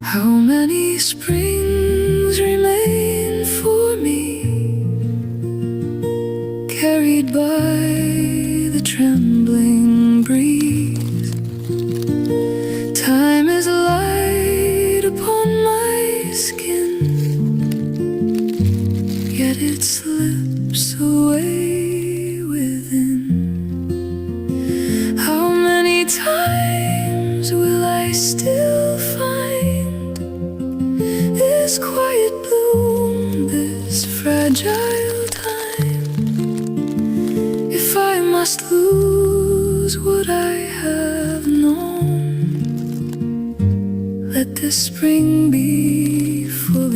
How many springs remain for me, carried by the trembling breeze? Time is light upon my skin, yet it slips away within. How many times will I still find this quiet bloom, this fragile time? If I must lose what I have known, let this spring be full